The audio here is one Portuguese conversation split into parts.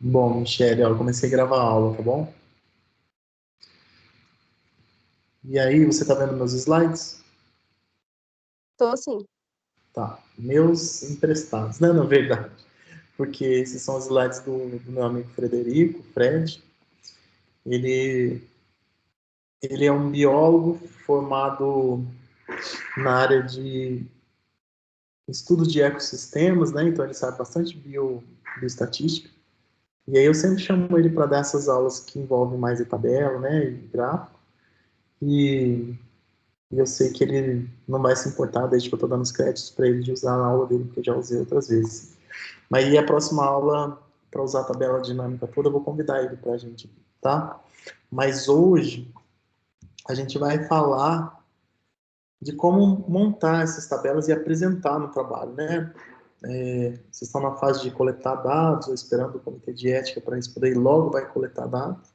Bom, Michele, ó, eu comecei a gravar a aula, tá bom? E aí, você tá vendo meus slides? Tô sim. Tá. Meus emprestados, né, na verdade. Porque esses são os slides do meu amigo Frederico, Fred. Ele, ele é um biólogo formado na área de estudo de ecossistemas, né? Então ele sabe bastante bioestatística. E aí eu sempre chamo ele para dar essas aulas que envolvem mais a tabela, né, e gráfico. E eu sei que ele não vai se importar, desde que eu estou dando os créditos para ele de usar na aula dele, porque eu já usei outras vezes. Mas aí a próxima aula, para usar a tabela dinâmica toda, eu vou convidar ele para a gente, tá? Mas hoje a gente vai falar de como montar essas tabelas e apresentar no trabalho, né? Vocês estão na fase de coletar dados, ou esperando o comitê de ética para responder, e logo vai coletar dados.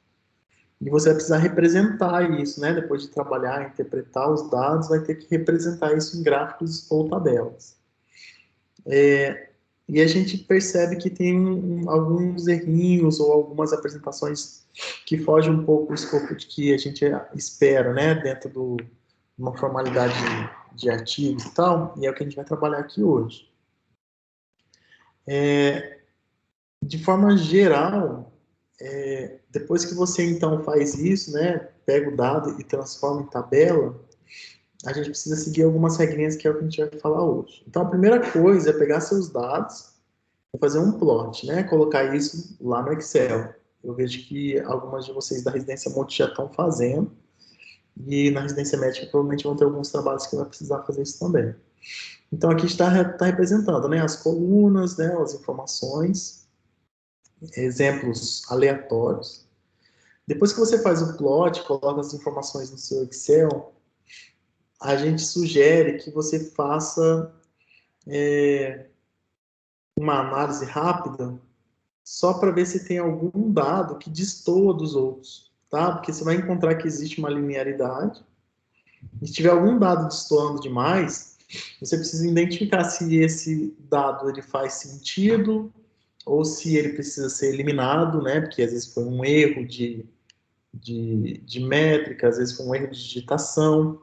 E você vai precisar representar isso, né? Depois de trabalhar, interpretar os dados, vai ter que representar isso em gráficos ou tabelas. E a gente percebe que tem alguns errinhos ou algumas apresentações que fogem um pouco do escopo de que a gente espera, né? Dentro de uma formalidade de artigos e tal, e é o que a gente vai trabalhar aqui hoje. De forma geral, depois que você então faz isso, né? Pega o dado e transforma em tabela, a gente precisa seguir algumas regrinhas que é o que a gente vai falar hoje. Então, a primeira coisa é pegar seus dados e fazer um plot, né? Colocar isso lá no Excel. Eu vejo que algumas de vocês da residência multi já estão fazendo, e na residência médica provavelmente vão ter alguns trabalhos que vai precisar fazer isso também. Então, aqui está representando, né? As colunas, né? As informações, exemplos aleatórios. Depois que você faz o plot, coloca as informações no seu Excel, a gente sugere que você faça uma análise rápida só para ver se tem algum dado que destoa dos outros, tá? Porque você vai encontrar que existe uma linearidade. E se tiver algum dado destoando demais, você precisa identificar se esse dado ele faz sentido ou se ele precisa ser eliminado, né? Porque às vezes foi um erro de métrica, às vezes foi um erro de digitação.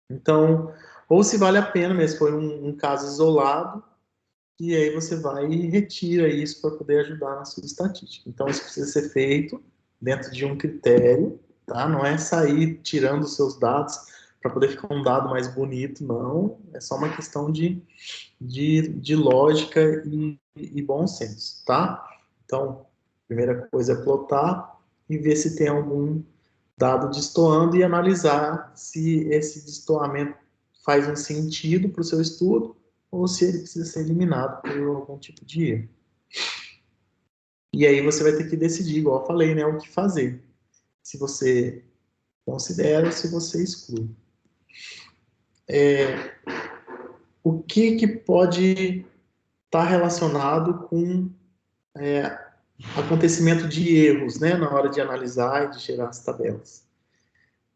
Então, ou se vale a pena mesmo, foi um caso isolado, e aí você vai e retira isso para poder ajudar na sua estatística. Então, isso precisa ser feito dentro de um critério, tá? Não é sair tirando os seus dados para poder ficar um dado mais bonito, não. É só uma questão de lógica e bom senso, tá? Então, primeira coisa é plotar e ver se tem algum dado destoando e analisar se esse destoamento faz um sentido para o seu estudo ou se ele precisa ser eliminado por algum tipo de erro. E aí você vai ter que decidir, igual eu falei, né, o que fazer. Se você considera ou se você exclui. O que pode estar relacionado com acontecimento de erros, né, na hora de analisar e de gerar as tabelas?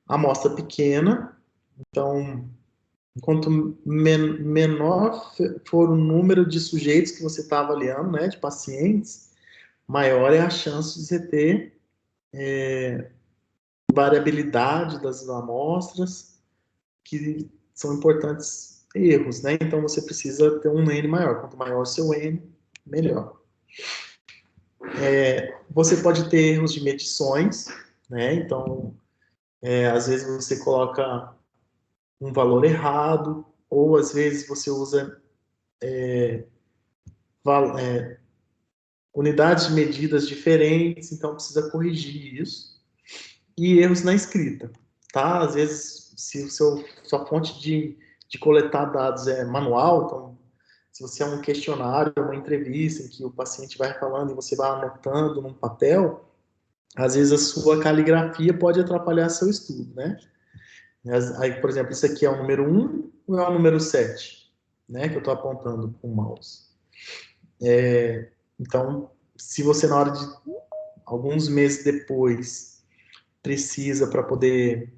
Amostra pequena, então quanto menor for o número de sujeitos que você está avaliando, né, de pacientes, maior é a chance de você ter variabilidade das amostras, que são importantes erros, né? Então você precisa ter um N maior. Quanto maior o seu N, melhor. Você pode ter erros de medições, né? Então, às vezes você coloca um valor errado, ou às vezes você usa unidades de medidas diferentes, então precisa corrigir isso. E erros na escrita, tá? Às vezes, se sua fonte de coletar dados é manual, então, se você é um questionário, uma entrevista em que o paciente vai falando e você vai anotando num papel, às vezes a sua caligrafia pode atrapalhar seu estudo, né? Aí, por exemplo, isso aqui é o número 1 ou é o número 7, né? Que eu estou apontando com o mouse. Então, se você na hora de alguns meses depois precisa para poder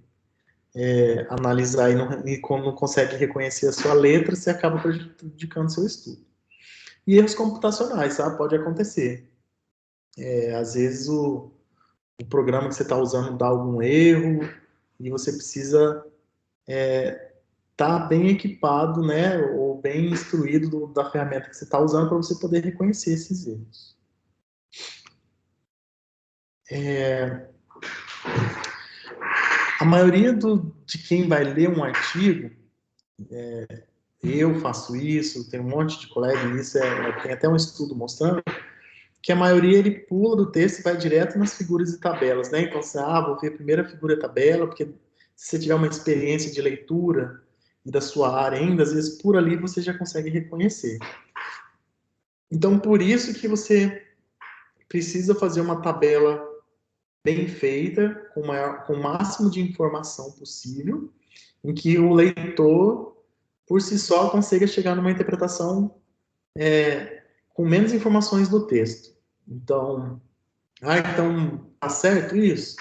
analisar e não consegue reconhecer a sua letra, você acaba prejudicando seu estudo. E erros computacionais, sabe? Pode acontecer. Às vezes o programa que você está usando dá algum erro e você precisa estar bem equipado, né? Ou bem instruído da ferramenta que você está usando para você poder reconhecer esses erros. A maioria de quem vai ler um artigo, eu faço isso, tem um monte de colega, e isso tem até um estudo mostrando, que a maioria ele pula do texto e vai direto nas figuras e tabelas, né? Então, você, vou ver a primeira figura e tabela, porque se você tiver uma experiência de leitura e da sua área ainda, às vezes por ali você já consegue reconhecer. Então, por isso que você precisa fazer uma tabela bem feita, com o máximo de informação possível, em que o leitor, por si só, consiga chegar numa interpretação com menos informações do texto. Então, então tá certo isso?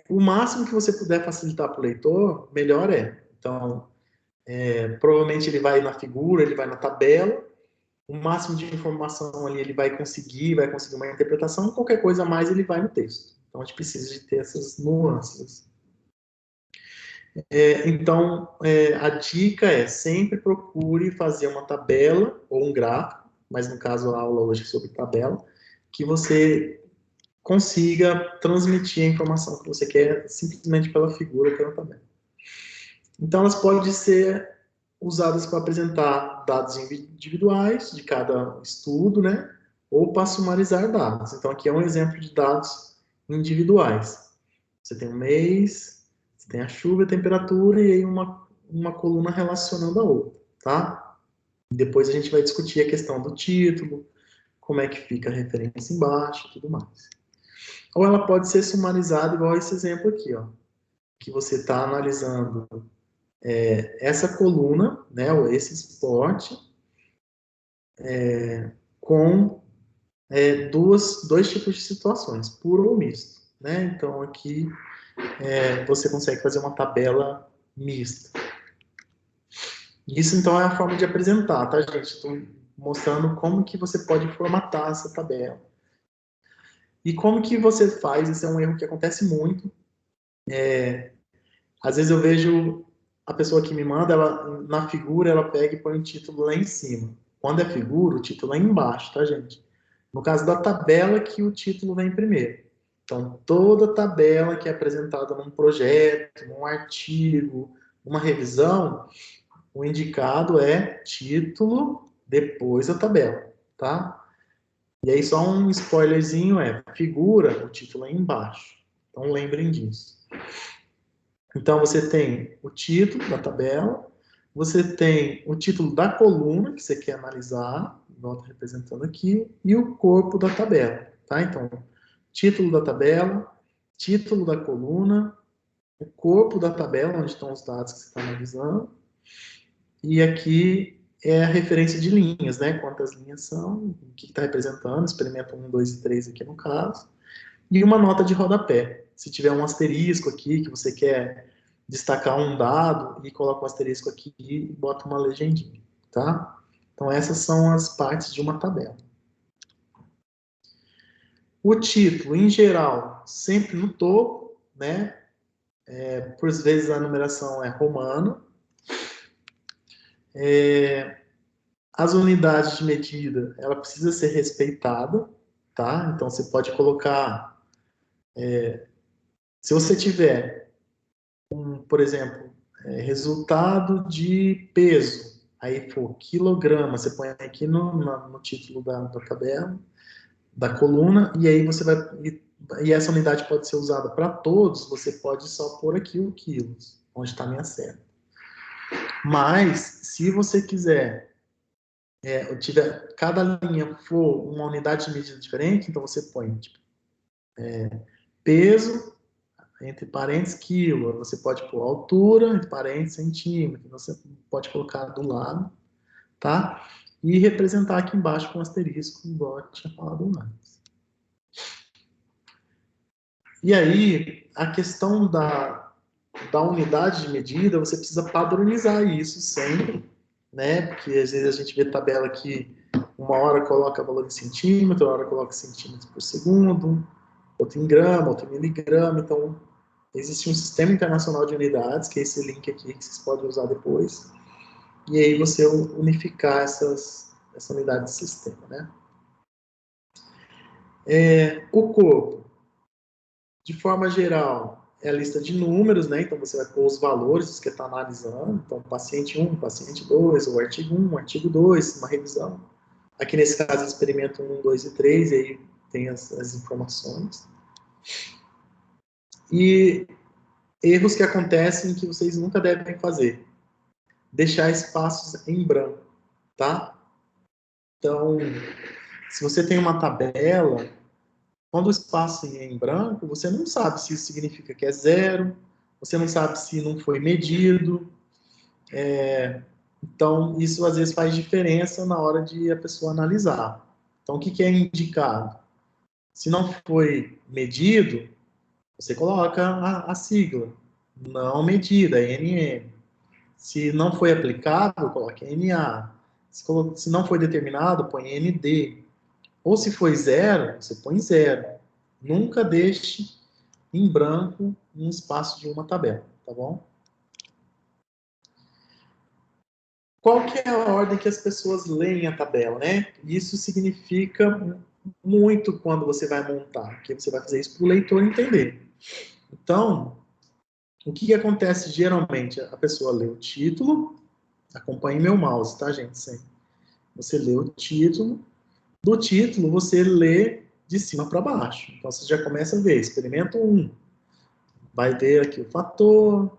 O máximo que você puder facilitar para o leitor, melhor é. Então, provavelmente ele vai na figura, ele vai na tabela, o máximo de informação ali ele vai conseguir uma interpretação, qualquer coisa a mais ele vai no texto. Então, a gente precisa de ter essas nuances. Então, a dica é sempre procure fazer uma tabela ou um gráfico, mas no caso a aula hoje é sobre tabela, que você consiga transmitir a informação que você quer simplesmente pela figura que ela tabela. Então, elas podem ser usadas para apresentar dados individuais de cada estudo, né? Ou para sumarizar dados. Então, aqui é um exemplo de dados individuais. Você tem um mês, você tem a chuva, a temperatura e aí uma coluna relacionando a outra, tá? Depois a gente vai discutir a questão do título, como é que fica a referência embaixo e tudo mais. Ou ela pode ser sumarizada igual esse exemplo aqui, ó, que você está analisando essa coluna, né, ou esse esporte, com dois tipos de situações, puro ou misto. Né? Então, aqui você consegue fazer uma tabela mista. Isso, então, é a forma de apresentar, tá, gente? Estou mostrando como que você pode formatar essa tabela. E como que você faz, esse é um erro que acontece muito. Às vezes eu vejo a pessoa que me manda, ela, na figura, ela pega e põe o título lá em cima. Quando é figura, o título é embaixo, tá, gente? No caso da tabela, que o título vem primeiro. Então, toda tabela que é apresentada num projeto, num artigo, uma revisão, o indicado é título, depois a tabela, tá? E aí, só um spoilerzinho figura, o título é embaixo. Então, lembrem disso. Então, você tem o título da tabela, você tem o título da coluna que você quer analisar, igual está representando aqui, e o corpo da tabela, tá? Então, título da tabela, título da coluna, o corpo da tabela, onde estão os dados que você está analisando, e aqui é a referência de linhas, né? Quantas linhas são, o que está representando, experimento 1, 2 e 3 aqui no caso, e uma nota de rodapé. Se tiver um asterisco aqui, que você quer destacar um dado, e coloca um asterisco aqui e bota uma legendinha, tá? Então, essas são as partes de uma tabela. O título, em geral, sempre no topo, né? Por vezes a numeração é romana. As unidades de medida, ela precisa ser respeitada, tá? Então, você pode colocar... se você tiver, por exemplo, resultado de peso, aí for quilograma, você põe aqui no título da tabela, da coluna, e aí você vai... E essa unidade pode ser usada para todos, você pode só pôr aqui o quilos, onde está a minha seta. Mas, se você quiser, cada linha for uma unidade de medida diferente, então você põe tipo, peso, entre parênteses, quilo. Você pode pôr altura, entre parênteses, centímetro. Você pode colocar do lado, tá? E representar aqui embaixo com um asterisco, igual eu tinha falado antes. E aí, a questão da unidade de medida, você precisa padronizar isso sempre, né? Porque às vezes a gente vê tabela que uma hora coloca valor em centímetro, outra hora coloca centímetros por segundo, outra em grama, outra em miligrama. Então, existe um sistema internacional de unidades, que é esse link aqui que vocês podem usar depois. E aí você unificar essa unidade de sistema, né? O corpo, de forma geral, é a lista de números, né? Então você vai pôr os valores que está analisando. Então, paciente 1, paciente 2, o artigo 1, o artigo 2, uma revisão. Aqui nesse caso, experimento 1, 2 e 3, e aí tem as informações. E erros que acontecem que vocês nunca devem fazer. Deixar espaços em branco, tá? Então, se você tem uma tabela, quando o espaço é em branco, você não sabe se isso significa que é zero, você não sabe se não foi medido. Então, isso às vezes faz diferença na hora de a pessoa analisar. Então, o que é indicado? Se não foi medido, você coloca a sigla. Não medida, NM. Se não foi aplicado, coloque NA. Se não foi determinado, põe ND. Ou se foi zero, você põe zero. Nunca deixe em branco um espaço de uma tabela, tá bom? Qual que é a ordem que as pessoas leem a tabela, né? Isso significa muito quando você vai montar, porque você vai fazer isso para o leitor entender. Então, o que acontece geralmente? A pessoa lê o título, acompanhe meu mouse, tá, gente? Sempre. Você lê o título, do título você lê de cima para baixo. Então, você já começa a ver, experimento 1, vai ver aqui o fator,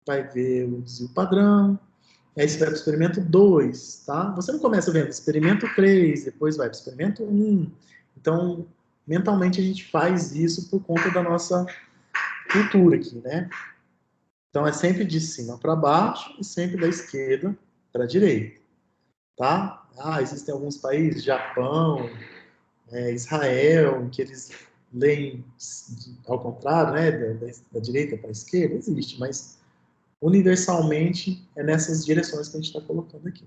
vai ver o desvio padrão, aí você vai para o experimento 2, tá? Você não começa vendo experimento 3, depois vai para o experimento 1. Então, mentalmente a gente faz isso por conta da nossa cultura aqui, né? Então, é sempre de cima para baixo e sempre da esquerda para a direita, tá? Ah, existem alguns países, Japão, Israel, em que eles leem ao contrário, né? Da direita para a esquerda, existe, mas universalmente é nessas direções que a gente está colocando aqui.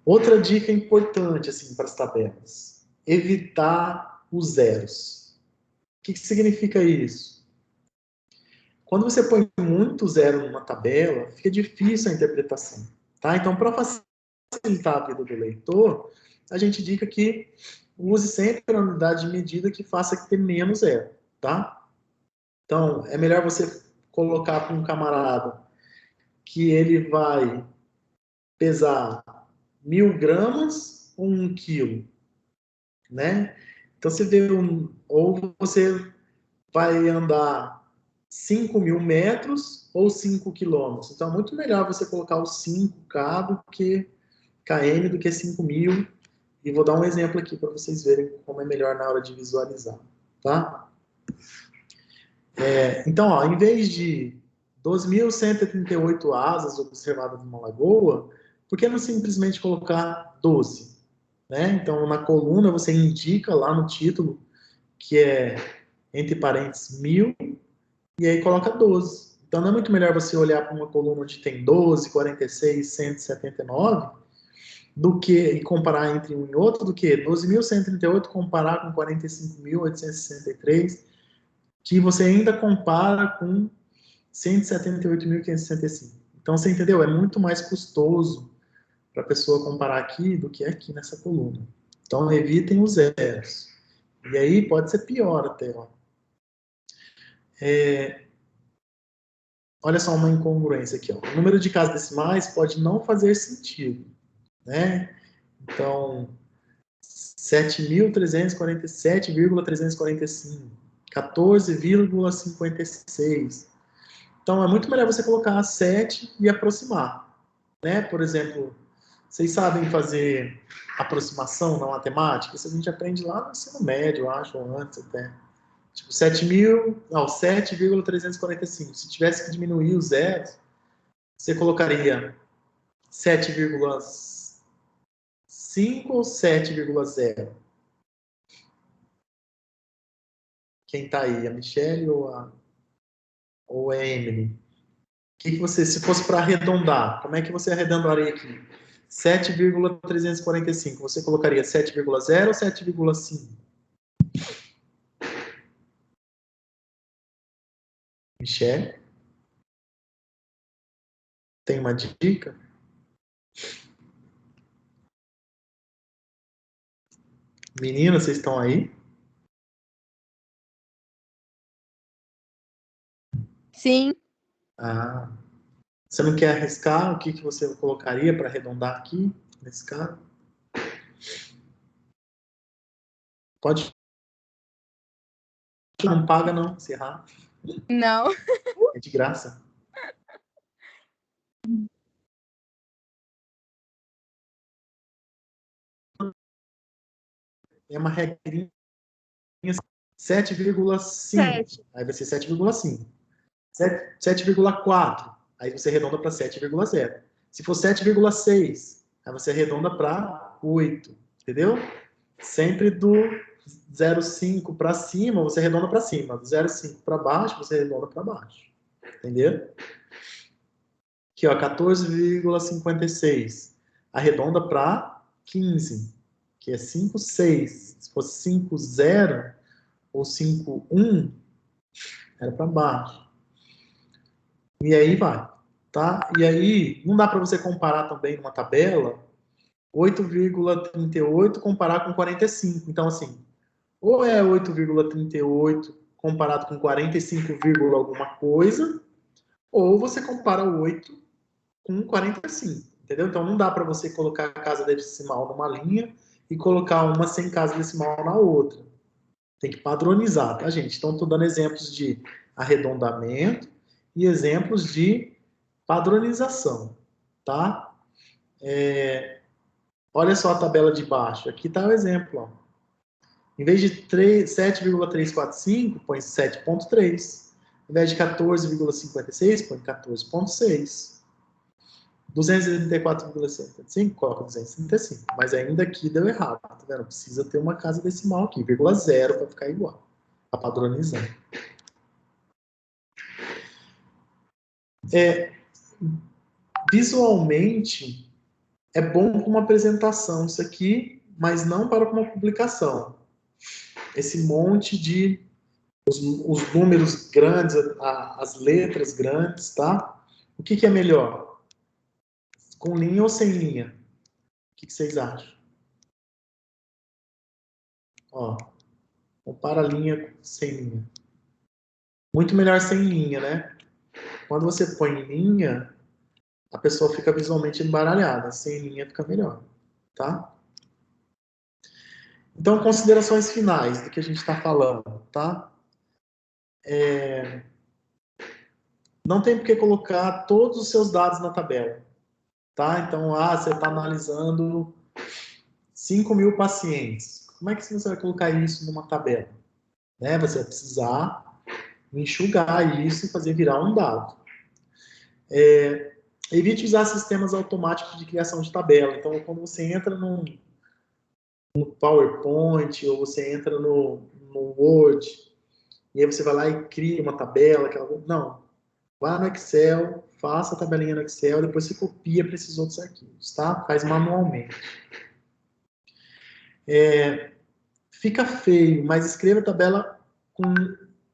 Outra dica importante assim para as tabelas: evitar os zeros. O que significa isso? Quando você põe muito zero numa tabela, fica difícil a interpretação, tá? Então, para facilitar a vida do leitor, a gente indica que use sempre a unidade de medida que faça ter menos zero, tá? Então, é melhor você colocar para um camarada que ele vai pesar 1.000 gramas ou 1 quilo, né? Então você vê ou você vai andar 5.000 metros ou 5 quilômetros. Então é muito melhor você colocar o 5K do que KM do que 5.000. E vou dar um exemplo aqui para vocês verem como é melhor na hora de visualizar, tá? Então, ó, em vez de 12.138 asas observadas numa lagoa, por que não simplesmente colocar 12? Né? Então, na coluna, você indica lá no título que é, entre parênteses, 1.000, e aí coloca 12. Então, não é muito melhor você olhar para uma coluna onde tem 12, 46, 179, do que, e comparar entre um e outro, do que 12.138 comparar com 45.863, que você ainda compara com 178.565. Então, você entendeu? É muito mais custoso para a pessoa comparar aqui do que aqui nessa coluna. Então, evitem os zeros. E aí pode ser pior até. Ó. Olha só uma incongruência aqui. Ó. O número de casas decimais pode não fazer sentido. Né? Então, 7.347,345, 14,56. Então, é muito melhor você colocar 7 e aproximar. Né? Por exemplo, vocês sabem fazer aproximação na matemática? Isso a gente aprende lá no ensino médio, eu acho, ou antes até. Tipo, 7.345. Se tivesse que diminuir os zeros, você colocaria 7,5 ou 7,0? Quem tá aí? A Michelle ou a Emily? que você, se fosse para arredondar, como é que você arredondaria aqui? 7,345, você colocaria 7,0 ou 7,5? Michele? Tem uma dica? Meninas, vocês estão aí? Sim. Ah, você não quer arriscar? O que você colocaria para arredondar aqui, nesse caso? Pode. Não paga, não, se errar. Não. É de graça. É uma regrinha 7,5. 7. Aí vai ser 7,5. 7,4. Aí você arredonda para 7,0. Se for 7,6, aí você arredonda para 8. Entendeu? Sempre do 0,5 para cima, você arredonda para cima. Do 0,5 para baixo, você arredonda para baixo. Entendeu? Aqui, ó, 14,56. Arredonda para 15, que é 5,6. Se fosse 5,0 ou 5,1, era para baixo. E aí vai, tá? E aí, não dá para você comparar também numa tabela 8,38 comparar com 45. Então, assim, ou é 8,38 comparado com 45, alguma coisa, ou você compara o 8 com 45, entendeu? Então, não dá para você colocar a casa decimal numa linha e colocar uma sem casa decimal na outra. Tem que padronizar, tá, gente? Então, estou dando exemplos de arredondamento e exemplos de padronização, tá? Olha só a tabela de baixo. Aqui está o exemplo, ó. Em vez de 7,345, põe 7,3. Em vez de 14,56, põe 14,6. 234,75, coloca 235. Mas ainda aqui deu errado, tá vendo? Precisa ter uma casa decimal aqui, 0,0 para ficar igual, para padronizar. Visualmente, é bom para uma apresentação isso aqui, mas não para uma publicação. Esse monte de os números grandes, as letras grandes, tá? O que é melhor? Com linha ou sem linha? O que vocês acham? Ó, compara a linha sem linha. Muito melhor sem linha, né? Quando você põe linha, a pessoa fica visualmente embaralhada. Sem linha fica melhor, tá? Então, considerações finais do que a gente está falando, tá? Não tem por que colocar todos os seus dados na tabela, tá? Então, você está analisando 5.000 pacientes. Como é que você vai colocar isso numa tabela? Né? Você vai precisar enxugar isso e fazer virar um dado. Evite usar sistemas automáticos de criação de tabela. Então, quando você entra no PowerPoint ou você entra no Word, e aí você vai lá e cria uma tabela. Não. Vá no Excel, faça a tabelinha no Excel, depois você copia para esses outros arquivos, tá? Faz manualmente. Fica feio, mas escreva a tabela com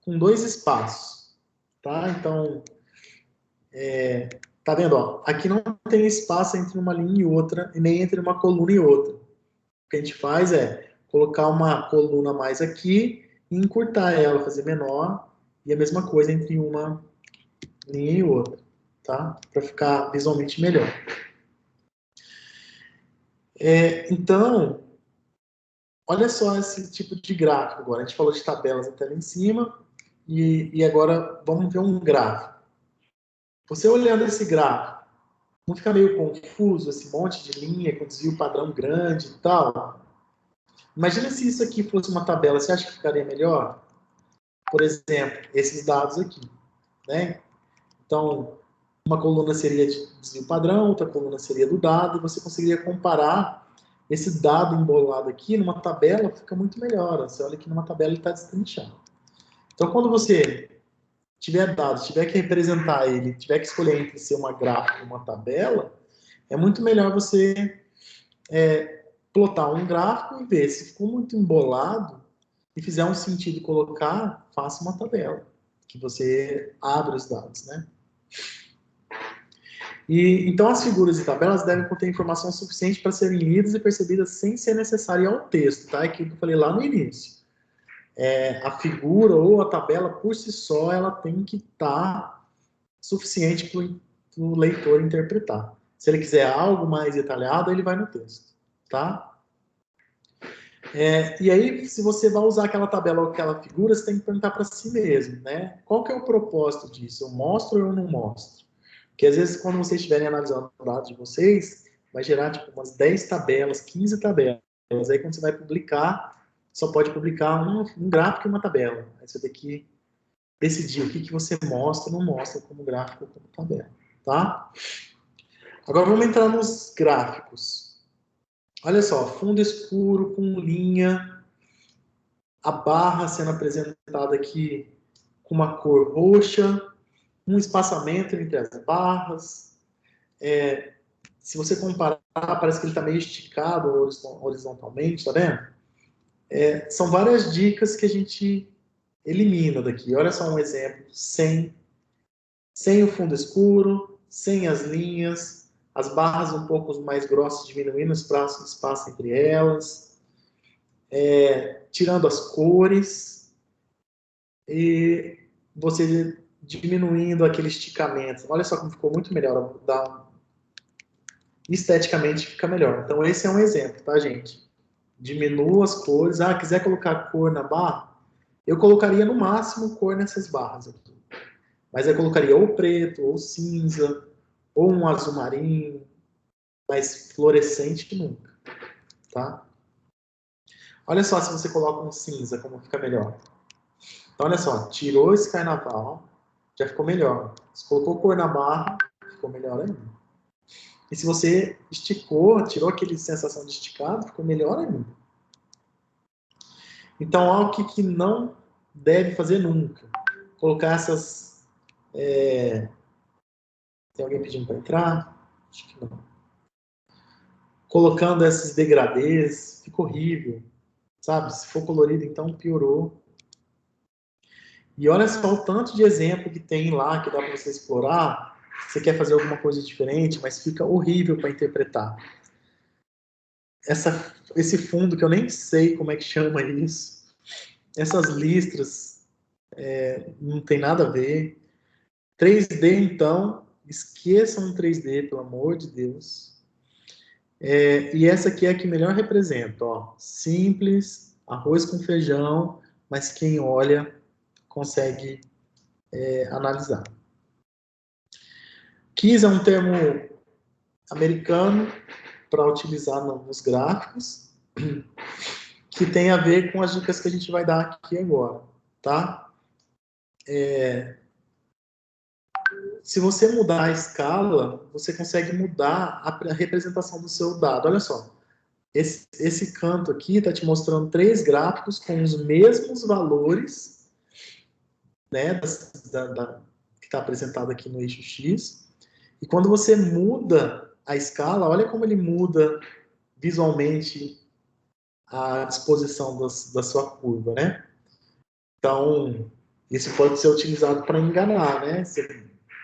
2 espaços, tá? Então, tá vendo? Ó, aqui não tem espaço entre uma linha e outra, e nem entre uma coluna e outra. O que a gente faz é colocar uma coluna a mais aqui e encurtar ela, fazer menor, e a mesma coisa entre uma linha e outra, tá? Para ficar visualmente melhor. Então, olha só esse tipo de gráfico agora. A gente falou de tabelas até lá em cima, e agora vamos ver um gráfico. Você olhando esse gráfico, não fica meio confuso esse monte de linha com desvio padrão grande e tal? Imagina se isso aqui fosse uma tabela, você acha que ficaria melhor? Por exemplo, esses dados aqui, né? Então, uma coluna seria de desvio padrão, outra coluna seria do dado, e você conseguiria comparar esse dado embolado aqui numa tabela, fica muito melhor. Você olha que numa tabela ele está destrinchado. Então, quando você tiver dado, tiver que representar ele, tiver que escolher entre ser uma gráfica e uma tabela, é muito melhor você plotar um gráfico e ver se ficou muito embolado e fizer um sentido colocar, faça uma tabela, que você abre os dados, né? E, então, as figuras e tabelas devem conter informação suficiente para serem lidas e percebidas sem ser necessário ir ao texto, tá? É aquilo que eu falei lá no início. A figura ou a tabela, por si só, ela tem que estar suficiente para o leitor interpretar. Se ele quiser algo mais detalhado, ele vai no texto, tá? E aí, se você vai usar aquela tabela ou aquela figura, você tem que perguntar para si mesmo, né? Qual que é o propósito disso? Eu mostro ou eu não mostro? Porque às vezes, quando vocês estiverem analisando os dados de vocês, vai gerar tipo umas 10 tabelas, 15 tabelas. Aí, quando você vai publicar, só pode publicar um gráfico e uma tabela. Aí você tem que decidir o que você mostra ou não mostra como gráfico ou como tabela, tá? Agora vamos entrar nos gráficos. Olha só, fundo escuro com linha, a barra sendo apresentada aqui com uma cor roxa, um espaçamento entre as barras. Se você comparar, parece que ele está meio esticado horizontalmente, tá vendo? São várias dicas que a gente elimina daqui. Olha só um exemplo, sem o fundo escuro, sem as linhas, as barras um pouco mais grossas diminuindo o espaço entre elas, tirando as cores e você diminuindo aquele esticamento. Olha só como ficou muito melhor, esteticamente fica melhor. Então esse é um exemplo, tá, gente? Diminua as cores. Ah, quiser colocar cor na barra? Eu colocaria no máximo cor nessas barras aqui. Mas eu colocaria ou preto, ou cinza, ou um azul marinho, mais fluorescente que nunca, tá? Olha só se você coloca um cinza, como fica melhor. Então, olha só, tirou esse carnaval, já ficou melhor. Se colocou cor na barra, ficou melhor ainda. E se você esticou, tirou aquele sensação de esticado, ficou melhor ainda. Então, olha o que não deve fazer nunca. Colocar essas... Tem alguém pedindo para entrar? Acho que não. Colocando esses degradês, fica horrível. Sabe? Se for colorido, então piorou. E olha só o tanto de exemplo que tem lá, que dá para você explorar. Você quer fazer alguma coisa diferente, mas fica horrível para interpretar. Esse fundo, que eu nem sei como é que chama isso. Essas listras, não tem nada a ver. 3D, então, esqueçam o 3D, pelo amor de Deus. E essa aqui é a que melhor representa, ó. Simples, arroz com feijão, mas quem olha consegue analisar. Quis é um termo americano para utilizar nos gráficos, que tem a ver com as dicas que a gente vai dar aqui agora, tá? Se você mudar a escala, você consegue mudar a representação do seu dado. Olha só, esse canto aqui está te mostrando 3 gráficos com os mesmos valores, né, que está apresentado aqui no eixo X. E quando você muda a escala, olha como ele muda visualmente a disposição da sua curva, né? Então, isso pode ser utilizado para enganar, né?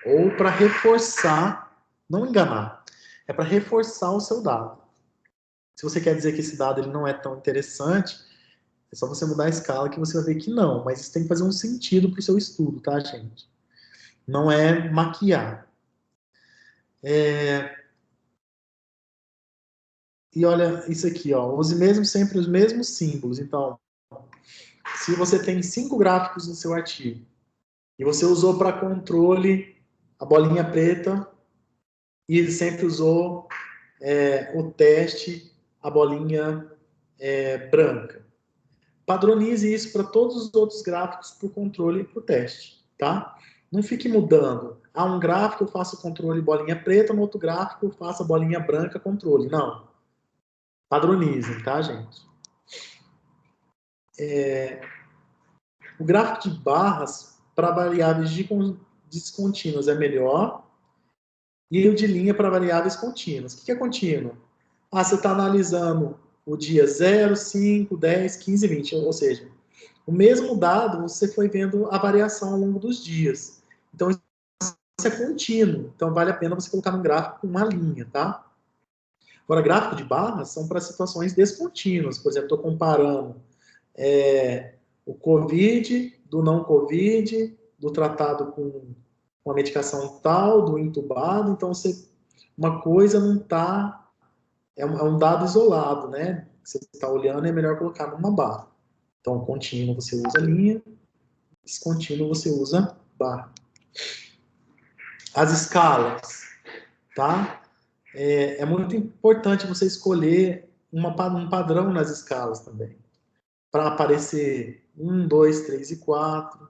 Ou para reforçar, não enganar, é para reforçar o seu dado. Se você quer dizer que esse dado ele não é tão interessante, é só você mudar a escala que você vai ver que não, mas isso tem que fazer um sentido para o seu estudo, tá, gente? Não é maquiar. E olha isso aqui, ó, sempre os mesmos símbolos. Então, se você tem 5 gráficos no seu artigo e você usou para controle a bolinha preta e sempre usou o teste a bolinha branca, padronize isso para todos os outros gráficos para o controle e para o teste, tá? Não fique mudando. Um gráfico eu faço controle bolinha preta, no outro gráfico eu faço a bolinha branca controle. Não. Padronizem, tá, gente? O gráfico de barras para variáveis descontínuas é melhor, e o de linha para variáveis contínuas. O que é contínuo? Você está analisando o dia 0, 5, 10, 15, 20, ou seja, o mesmo dado, você foi vendo a variação ao longo dos dias. Então, isso é contínuo. Então, vale a pena você colocar no gráfico com uma linha, tá? Agora, gráfico de barras são para situações descontínuas. Por exemplo, estou comparando o COVID, do não COVID, do tratado com uma medicação tal, do intubado. Então, uma coisa não está... É um dado isolado, né? Você está olhando, é melhor colocar numa barra. Então, contínuo você usa linha, descontínuo você usa barra. As escalas, tá? É muito importante você escolher um padrão nas escalas também. Para aparecer 1, 2, 3 e 4,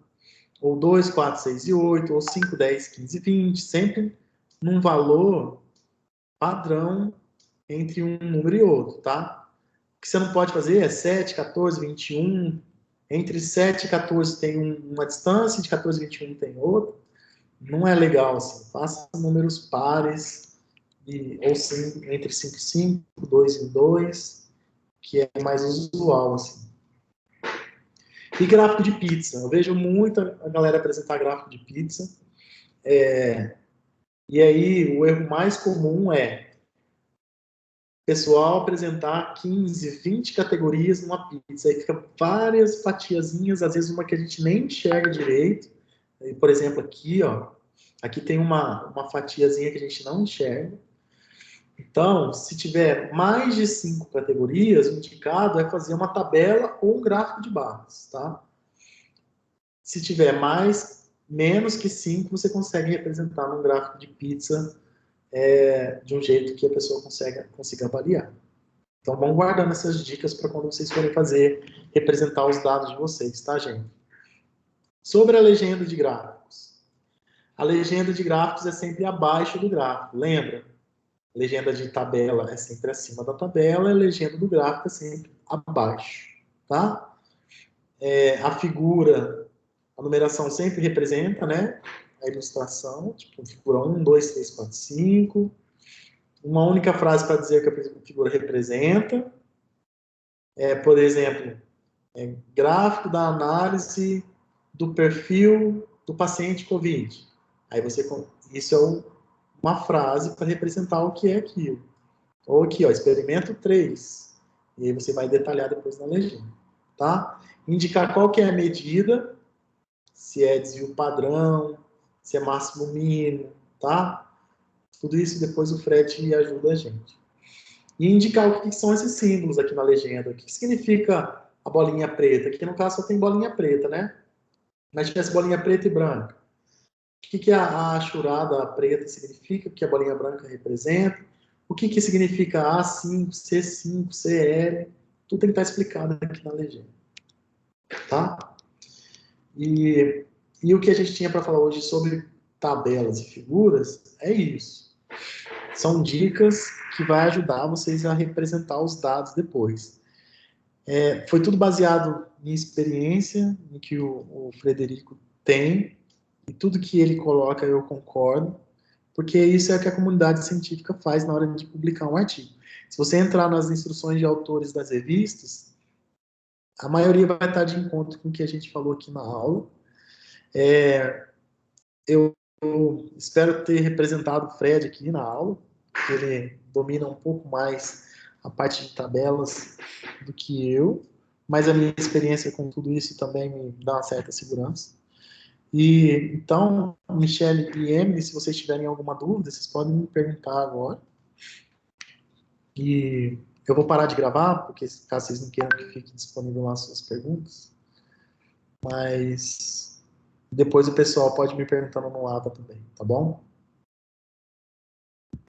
ou 2, 4, 6 e 8, ou 5, 10, 15 e 20, sempre num valor padrão entre um número e outro, tá? O que você não pode fazer é 7, 14, 21. Entre 7 e 14 tem uma distância, de 14 e 21 tem outra. Não é legal assim. Faça números pares, ou entre 5 e 5, 2 e 2, que é mais usual, assim. E gráfico de pizza. Eu vejo muita a galera apresentar gráfico de pizza. E aí, o erro mais comum é o pessoal apresentar 15, 20 categorias numa pizza. Aí fica várias fatiazinhas, às vezes uma que a gente nem enxerga direito. Por exemplo, aqui, ó, aqui tem uma fatiazinha que a gente não enxerga. Então, se tiver mais de 5 categorias, o indicado é fazer uma tabela ou um gráfico de barras, tá? Se tiver menos que 5, você consegue representar num gráfico de pizza de um jeito que a pessoa consiga avaliar. Então, vão guardando essas dicas para quando vocês forem representar os dados de vocês, tá, gente? Sobre a legenda de gráficos. A legenda de gráficos é sempre abaixo do gráfico, lembra? Legenda de tabela é sempre acima da tabela, e a legenda do gráfico é sempre abaixo, tá? A figura, a numeração sempre representa, né? A ilustração, tipo, figura 1, 2, 3, 4, 5. Uma única frase para dizer que a figura representa. Por exemplo, gráfico da análise do perfil do paciente COVID. Aí isso é uma frase para representar o que é aquilo. Ou aqui, ó, experimento 3. E aí você vai detalhar depois na legenda, tá? Indicar qual que é a medida, se é desvio padrão, se é máximo mínimo, tá? Tudo isso depois o Fred ajuda a gente. E indicar o que são esses símbolos aqui na legenda. O que significa a bolinha preta? Aqui no caso só tem bolinha preta, né? Mas tivesse bolinha preta e branca. O que a achurada preta significa? O que a bolinha branca representa? O que significa A5, C5, CL? Tudo tem que estar explicado aqui na legenda. Tá? E o que a gente tinha para falar hoje sobre tabelas e figuras é isso. São dicas que vai ajudar vocês a representar os dados depois. Foi tudo baseado em experiência, em que o Frederico tem, e tudo que ele coloca eu concordo, porque isso é o que a comunidade científica faz na hora de publicar um artigo. Se você entrar nas instruções de autores das revistas, a maioria vai estar de encontro com o que a gente falou aqui na aula. Eu espero ter representado o Fred aqui na aula, porque ele domina um pouco mais a parte de tabelas do que eu, mas a minha experiência com tudo isso também me dá uma certa segurança. E então, Michelle e Emily, se vocês tiverem alguma dúvida, vocês podem me perguntar agora. E eu vou parar de gravar, porque caso vocês não queiram que fique disponível lá as suas perguntas. Mas depois o pessoal pode me perguntando no AVA também, tá bom?